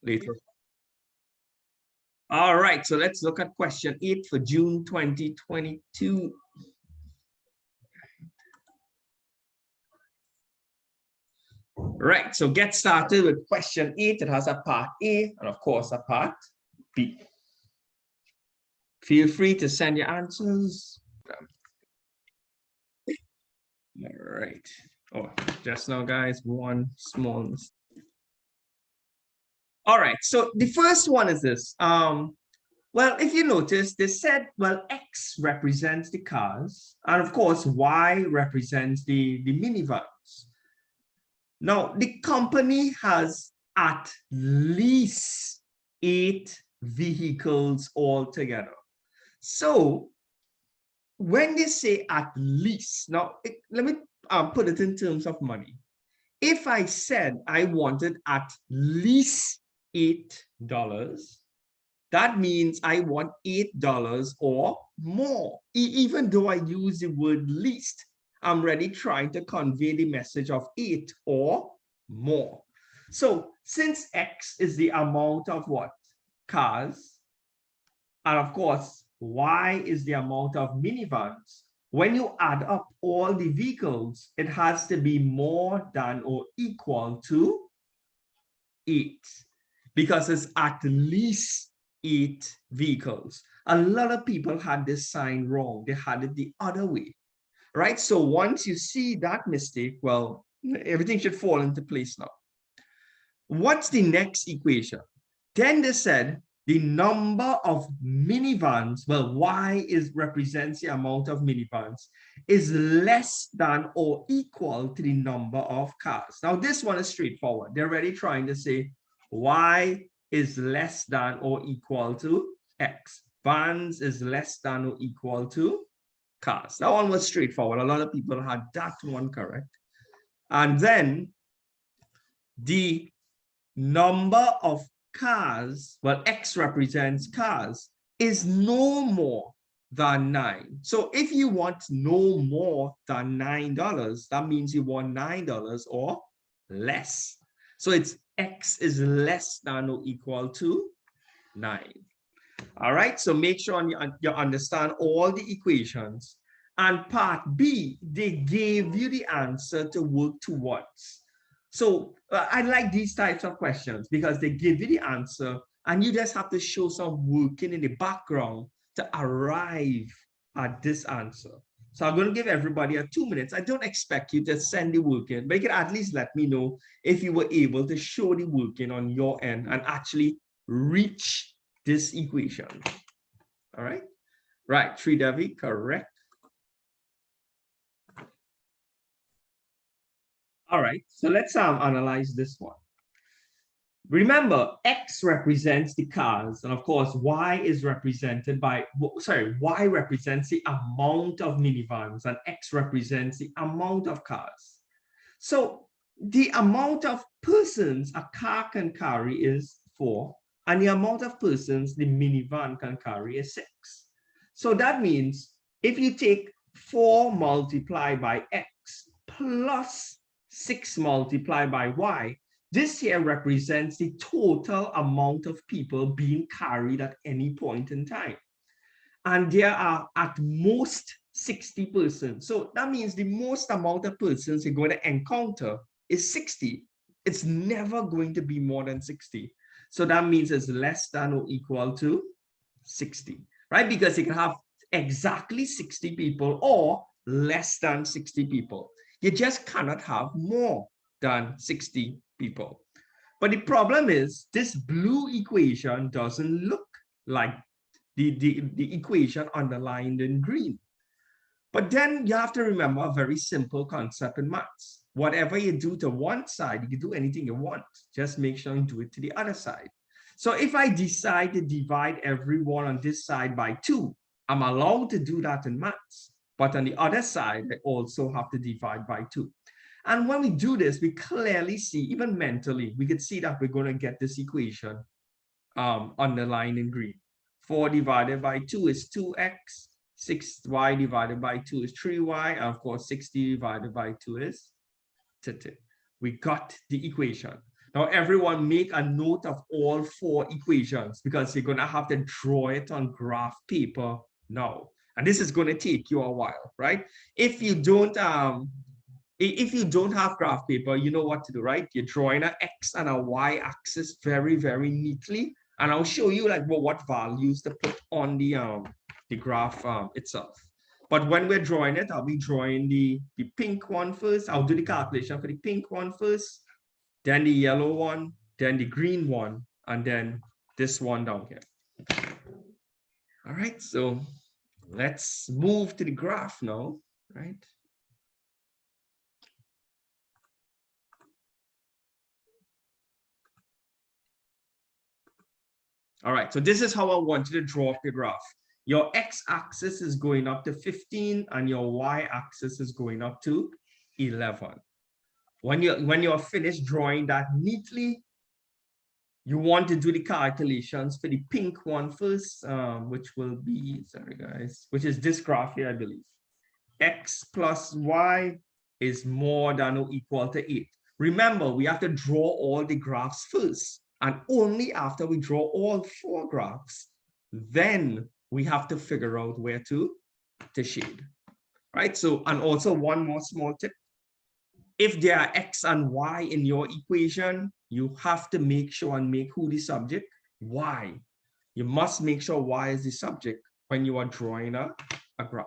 later. All right, so let's look at question 8 for June 2022. Right, so get started with question 8. It has a part A and of course a part B. Feel free to send your answers. All right. Oh, just now, guys, one small mistake. All right, so the first one is this. Well, if you notice, they said, well, X represents the cars, and of course, Y represents the minivans. Now, the company has at least 8 vehicles altogether. So when they say at least, now let me put it in terms of money. If I said I wanted at least $8, that means I want $8 or more. Even though I use the word least, I'm already trying to convey the message of 8 or more. So since X is the amount of what? Cars, and of course, Y is the amount of minivans. When you add up all the vehicles, it has to be more than or equal to 8, because it's at least 8 vehicles. A lot of people had this sign wrong. They had it the other way, right? So once you see that mistake, well, everything should fall into place now. What's the next equation? Then they said the number of minivans, well, Y represents the amount of minivans, is less than or equal to the number of cars. Now, this one is straightforward. They're already trying to say Y is less than or equal to X. Vans is less than or equal to cars. That one was straightforward. A lot of people had that one correct. And then the number of cars, well, X represents cars, is no more than 9. So if you want no more than $9, that means you want $9 or less. So it's X is less than or equal to 9. All right, so make sure you understand all the equations. And part B, they gave you the answer to work towards. So I like these types of questions because they give you the answer and you just have to show some working in the background to arrive at this answer. So I'm going to give everybody 2 minutes. I don't expect you to send the working, but you can at least let me know if you were able to show the working on your end and actually reach this equation. All right. Right. Sridevi, correct. All right, so let's analyze this one. Remember, X represents the cars, and of course, Y is represented by, Y represents the amount of minivans, and X represents the amount of cars. So the amount of persons a car can carry is 4, and the amount of persons the minivan can carry is 6. So that means if you take 4 multiplied by X plus 6 multiplied by Y, this here represents the total amount of people being carried at any point in time. And there are at most 60 persons. So that means the most amount of persons you're going to encounter is 60. It's never going to be more than 60. So that means it's less than or equal to 60, right? Because you can have exactly 60 people or less than 60 people. You just cannot have more than 60 people. But the problem is this blue equation doesn't look like the equation underlined in green. But then you have to remember a very simple concept in maths. Whatever you do to one side, you can do anything you want. Just make sure you do it to the other side. So if I decide to divide everyone on this side by 2, I'm allowed to do that in maths. But on the other side, I also have to divide by 2. And when we do this, we clearly see, even mentally, we could see that we're going to get this equation underlined in green. 4 divided by 2 is 2x. 6y divided by 2 is 3y. And of course, 60 divided by 2 is 30. We got the equation. Now, everyone make a note of all 4 equations because you're going to have to draw it on graph paper now. And this is going to take you a while, right? If you don't have graph paper, you know what to do, right? You're drawing an X and a Y axis very, very neatly. And I'll show you like what values to put on the graph itself. But when we're drawing it, I'll be drawing the pink one first. I'll do the calculation for the pink one first, then the yellow one, then the green one, and then this one down here. All right, so let's move to the graph now, right? All right, so this is how I want you to draw the graph. Your x-axis is going up to 15 and your y-axis is going up to 11. When you're finished drawing that neatly, you want to do the calculations for the pink one first, which will be, sorry guys, which is this graph here, I believe. X plus y is more than or equal to 8. Remember, we have to draw all the graphs first. And only after we draw all 4 graphs, then we have to figure out where to shade, right? So, and also one more small tip. If there are X and Y in your equation, you have to make sure and make who the subject, Y. You must make sure Y is the subject when you are drawing a graph.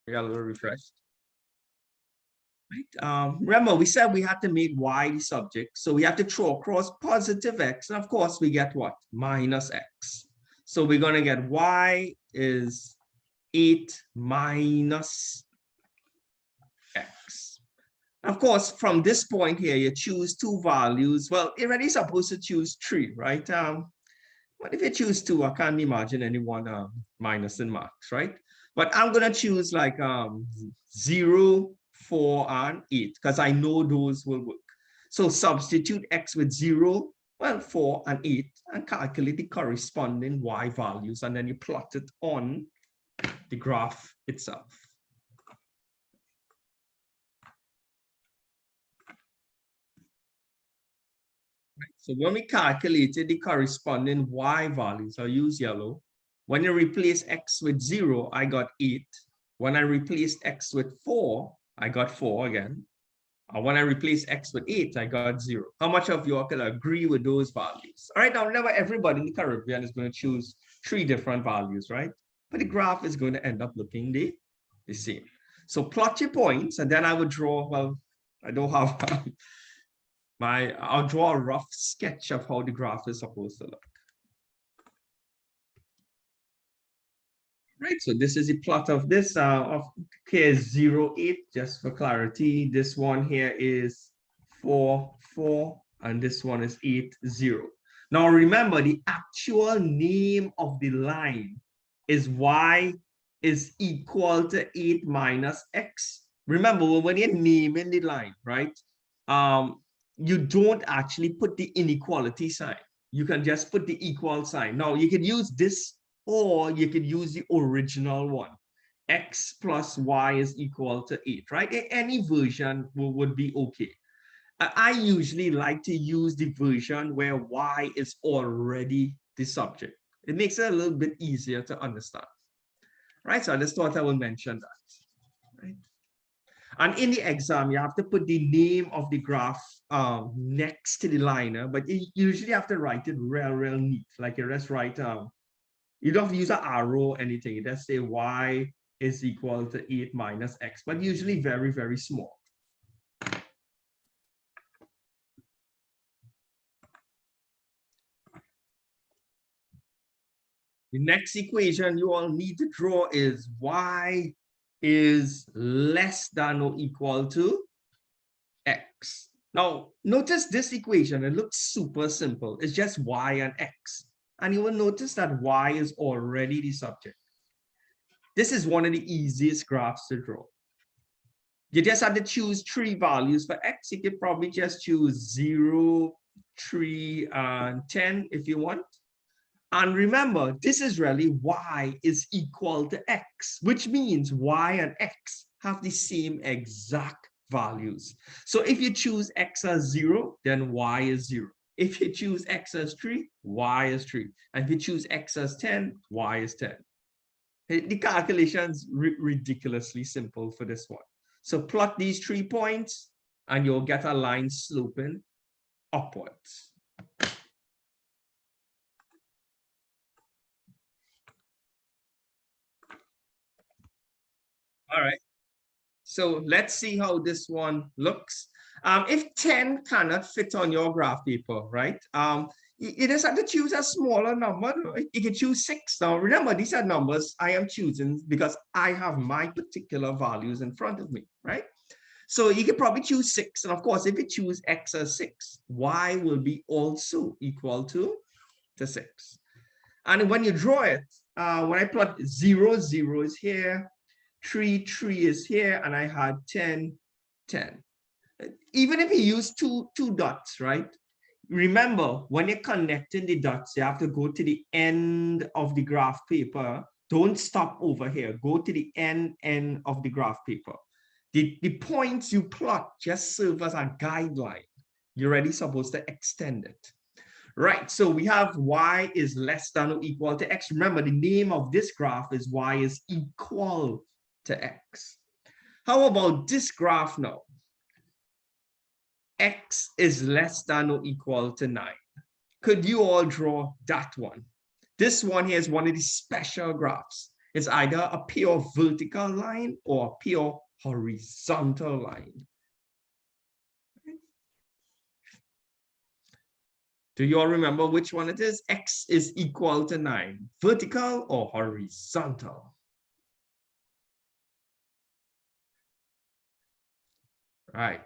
We got a little refreshed. Right. Remember, we said we had to make Y the subject. So we have to throw across positive X. And of course, we get what? Minus X. So we're going to get Y is 8 minus X. Of course, from this point here, you choose 2 values. Well, you're already supposed to choose 3, right? But if you choose 2, I can't imagine anyone minus in marks, right? But I'm going to choose like 0, 4, and 8, because I know those will work. So substitute X with 0, well, 4 and 8, and calculate the corresponding Y values, and then you plot it on the graph itself. Right. So when we calculated the corresponding Y values, I'll use yellow. When you replace X with 0, I got 8. When I replaced X with 4, I got 4 again. And when I replace X with 8, I got 0. How much of you all can agree with those values? All right, now remember, everybody in the Caribbean is going to choose 3 different values, right? But the graph is going to end up looking the same. So plot your points, and then I would draw, well, I don't have I'll draw a rough sketch of how the graph is supposed to look. Right, so this is the plot of this of case 0, 8, just for clarity. This one here is 4, 4, and this one is 8, 0. Now remember, the actual name of the line is y is equal to 8 minus x. Remember, when you're naming the line, right, you don't actually put the inequality sign. You can just put the equal sign. Now you can use this, or you could use the original one. X plus y is equal to 8, right? Any version would be okay. I usually like to use the version where y is already the subject. It makes it a little bit easier to understand, right? So I just thought I would mention that, right? And in the exam, you have to put the name of the graph next to the liner, but you usually have to write it real neat. Like you just write you don't use an arrow or anything. You just say y is equal to 8 minus x, but usually very, very small. The next equation you all need to draw is y is less than or equal to x. Now, notice this equation. It looks super simple. It's just y and x. And you will notice that y is already the subject. This is one of the easiest graphs to draw. You just have to choose 3 values for x. You could probably just choose 0, 3, and 10 if you want. And remember, this is really y is equal to x, which means y and x have the same exact values. So if you choose x as 0, then y is 0. If you choose x as 3, y is 3. And if you choose x as 10, y is 10. The calculation's ridiculously simple for this one. So plot these 3 points, and you'll get a line sloping upwards. All right. So let's see how this one looks. If 10 cannot fit on your graph paper, right? You just have to choose a smaller number. You can choose 6. Now, remember, these are numbers I am choosing because I have my particular values in front of me, right? So you could probably choose 6. And of course, if you choose x as 6, y will be also equal to 6. And when you draw it, when I plot 0, 0 is here, 3, 3 is here, and I had 10, 10. Even if you use two dots, right? Remember, when you're connecting the dots, you have to go to the end of the graph paper. Don't stop over here. Go to the end of the graph paper. The points you plot just serve as a guideline. You're already supposed to extend it. Right, so we have y is less than or equal to x. Remember, the name of this graph is y is equal to x. How about this graph now? X is less than or equal to 9. Could you all draw that one? This one here is one of the special graphs. It's either a pure vertical line or a pure horizontal line. Do you all remember which one it is? X is equal to 9. Vertical or horizontal? Right.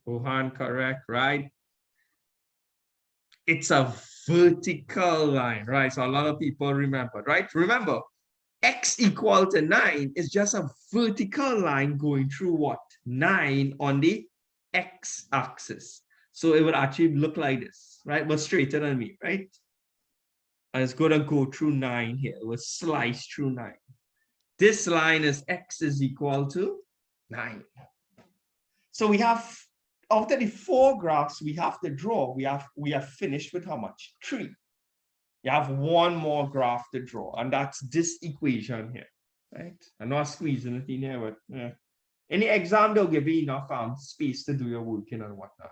Wuhan, correct, right? It's a vertical line, right? So a lot of people remember, right? Remember, x equal to 9 is just a vertical line going through what? 9 on the x-axis. So it would actually look like this, right? But straighter than me, right? And it's going to go through 9 here. It will slice through 9. This line is x is equal to 9. So we have, after the 4 graphs we have to draw, we have finished with how much? 3. You have 1 more graph to draw, and that's this equation here, right? I'm not squeezing it in here, but yeah. In the exam, they'll give you enough space to do your working and whatnot.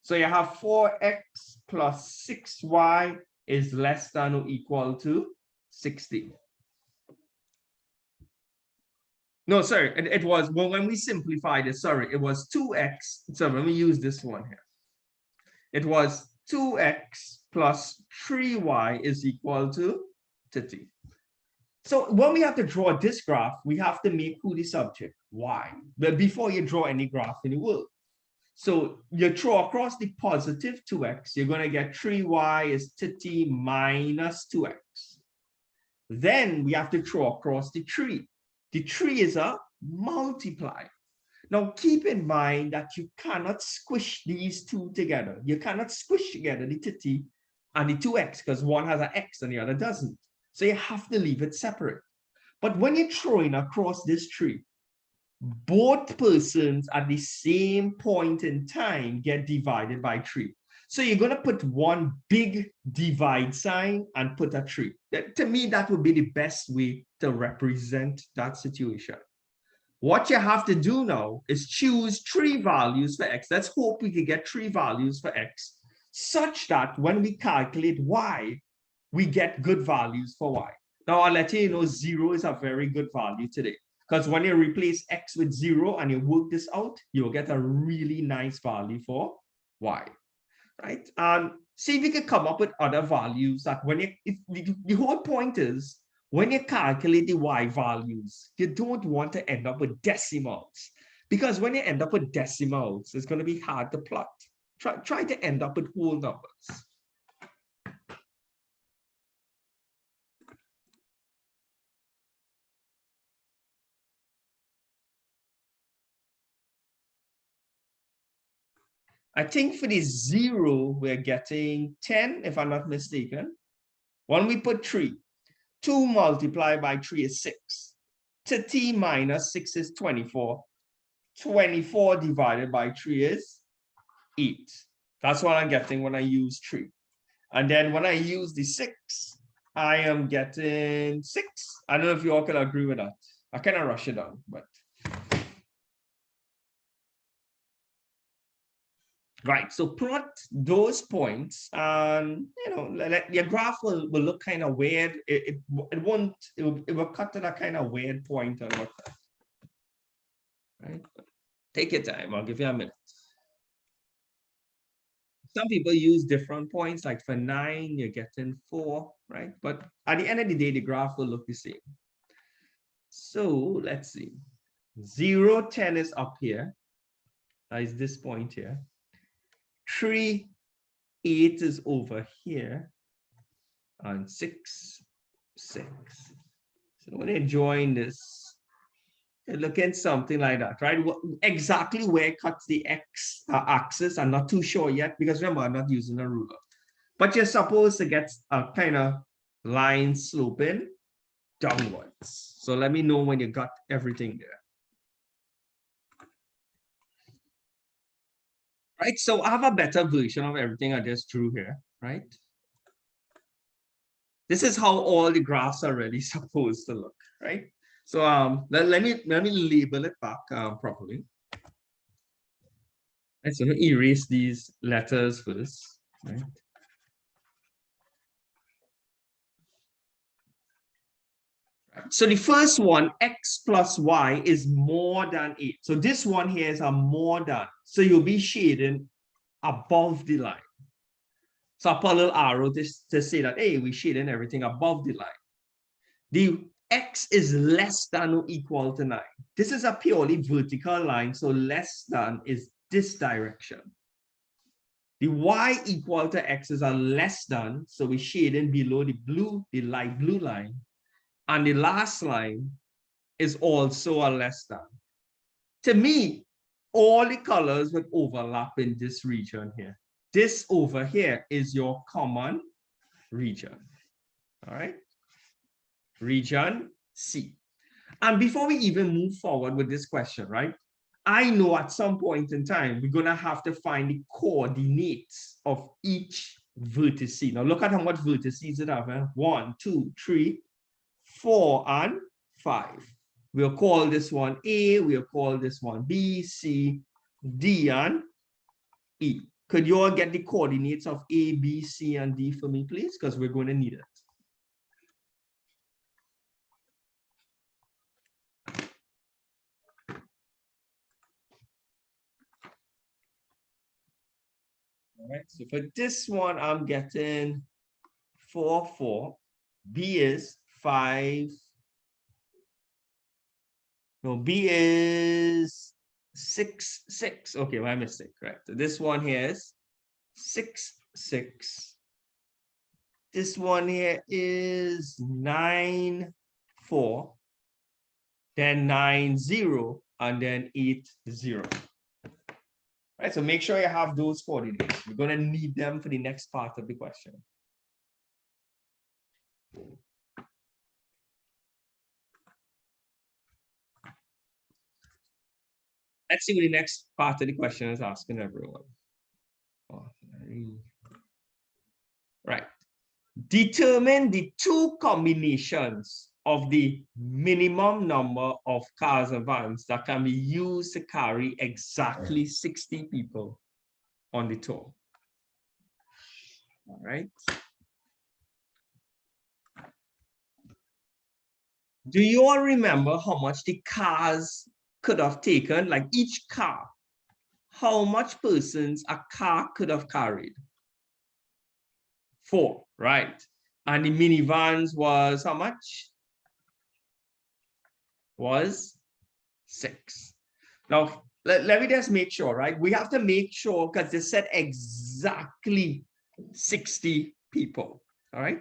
So you have 4x plus 6y is less than or equal to 60. No, sorry, it was, well, when we simplified it, sorry, it was 2x. So let me use this one here. It was 2x plus 3y is equal to 30. So when we have to draw this graph, we have to make who the subject? Y. But before you draw any graph in the world. So you draw across the positive 2x, you're going to get 3y is 30 minus 2x. Then we have to draw across the 3. The 3 is a multiplier. Now, keep in mind that you cannot squish these two together. You cannot squish together the 30 and the 2x because one has an x and the other doesn't. So you have to leave it separate. But when you're throwing across this 3, both persons at the same point in time get divided by 3. So you're going to put one big divide sign and put a 3. To me, that would be the best way to represent that situation. What you have to do now is choose 3 values for x. Let's hope we can get 3 values for x, such that when we calculate y, we get good values for y. Now, I'll let you know 0 is a very good value today, because when you replace x with 0 and you work this out, you'll get a really nice value for y, right? See if you can come up with other values that when you, the whole point is, when you calculate the y values, you don't want to end up with decimals, because when you end up with decimals, it's going to be hard to plot. Try to end up with whole numbers. I think for the 0, we're getting 10, if I'm not mistaken. When we put 3, 2 multiplied by 3 is 6. 30 minus 6 is 24. 24 divided by 3 is 8. That's what I'm getting when I use 3. And then when I use the 6, I am getting 6. I don't know if you all can agree with that. I kind of rush it down, but. Right, so plot those points, and your graph will look kind of weird. It will cut to that kind of weird point and whatnot. Right, take your time. I'll give you a minute. Some people use different points, like for 9, you're getting 4, right? But at the end of the day, the graph will look the same. So let's see. 0, 10 is up here. That is this point here. 3, 8 is over here, and 6, 6. So when you join this, you're looking something like that, right? Exactly where it cuts the x axis, I'm not too sure yet, because remember, I'm not using a ruler. But you're supposed to get a kind of line sloping downwards. So let me know when you got everything there. Right, so I have a better version of everything I just drew here, right? This is how all the graphs are really supposed to look, right? So let me label it back properly. Right, so let me erase these letters first, right? So the first one, x plus y, is more than 8. So this one here is a more than. So you'll be shading above the line. So I put a little arrow to say that, hey, we're shading everything above the line. The x is less than or equal to 9. This is a purely vertical line, so less than is this direction. The y equal to x is a less than, so we're shading below the light blue line. And the last line is also a less than. To me, all the colors would overlap in this region here. This over here is your common region. All right? Region C. And before we even move forward with this question, right? I know at some point in time, we're going to have to find the coordinates of each vertice. Now look at how much vertices it have. 1, 2, 3, 4, and 5. We'll call this one A, we'll call this one B, C, D, and E. Could you all get the coordinates of A, B, C, and D for me, please? Because we're going to need it. All right, so for this one, I'm getting 4, 4. B is 5. No, B is 6, 6. Okay, my mistake, right? So this one here is 6, 6. This one here is 9, 4. Then 9, 0, and then 8, 0. Right, so make sure you have those coordinates. We're going to need them for the next part of the question. Let's see what the next part of the question is asking everyone. Oh, right. Determine the 2 combinations of the minimum number of cars and vans that can be used to carry exactly 60 people on the tour. All right. Do you all remember how much the cars could have taken? Like each car, how much persons a car could have carried? 4, right? And the minivans was how much? Was 6. Now, let me just make sure, right? We have to make sure because they said exactly 60 people, all right?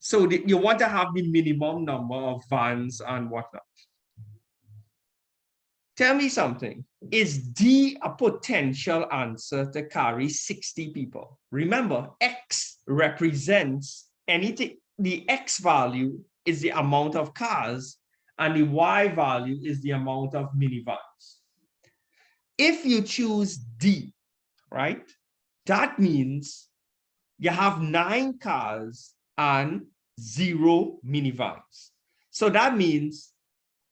So you want to have the minimum number of vans and whatnot. Tell me something. Is D a potential answer to carry 60 people? Remember, X represents anything. The X value is the amount of cars, and the Y value is the amount of minivans. If you choose D, right, that means you have 9 cars and 0 minivans. So that means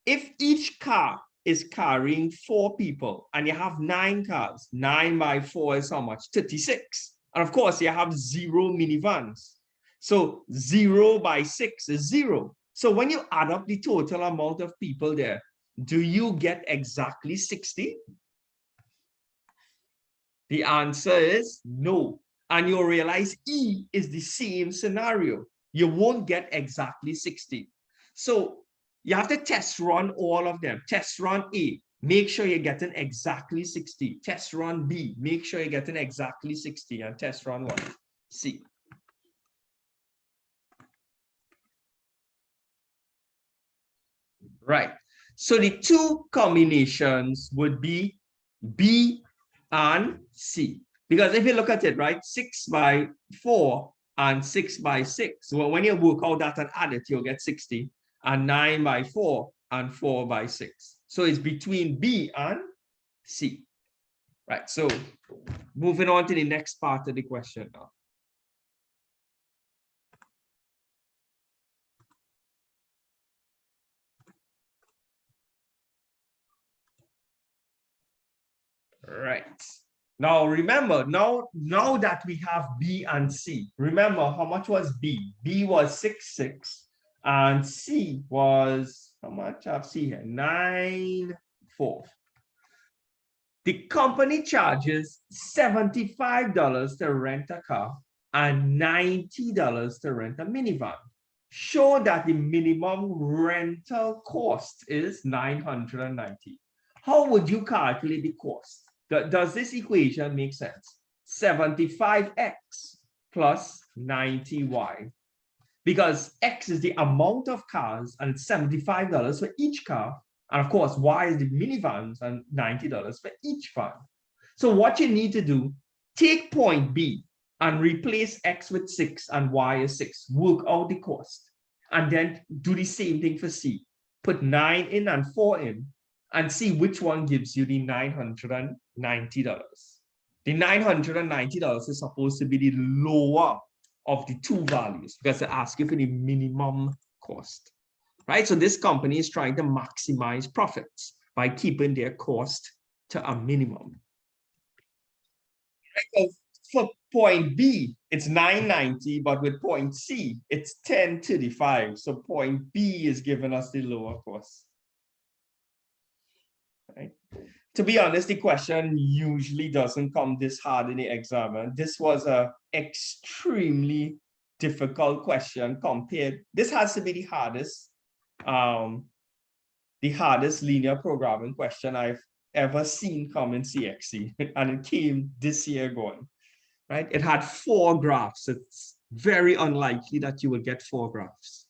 if each car is carrying 4 people and you have 9 cars, 9 by 4 is how much? 36. And of course, you have 0 minivans. So 0 by 6 is 0. So when you add up the total amount of people there, do you get exactly 60? The answer is no. And you'll realize E is the same scenario. You won't get exactly 60. So you have to test run all of them. Test run A, make sure you're getting exactly 60. Test run B, make sure you're getting exactly 60. And test run what? C. Right. So the two combinations would be B and C. Because if you look at it, right, 6 by 4 and 6 by 6. Well, when you work out that and add it, you'll get 60. And 9 by 4 and 4 by 6. So it's between B and C. Right. So moving on to the next part of the question now. Right. Now remember, now that we have B and C, remember how much was B? B was 6, and C was, how much? I have C here, 9, 4. The company charges $75 to rent a car and $90 to rent a minivan. Show that the minimum rental cost is $990. How would you calculate the cost? Does this equation make sense? 75x plus 90y. Because x is the amount of cars and $75 for each car. And of course, y is the minivans and $90 for each van. So what you need to do, take point B and replace x with 6 and y is 6. Work out the cost. And then do the same thing for C. Put 9 in and 4 in and see which one gives you the $990. The $990 is supposed to be the lower of the two values because they ask you for the minimum cost, right? So this company is trying to maximize profits by keeping their cost to a minimum. Right? So for point B, it's 990, but with point C, it's 1035. So point B is giving us the lower cost. Right? To be honest, the question usually doesn't come this hard in the exam. And this was an extremely difficult question compared. This has to be the hardest linear programming question I've ever seen come in CXC. And it came this year going, right? It had 4 graphs. It's very unlikely that you will get 4 graphs.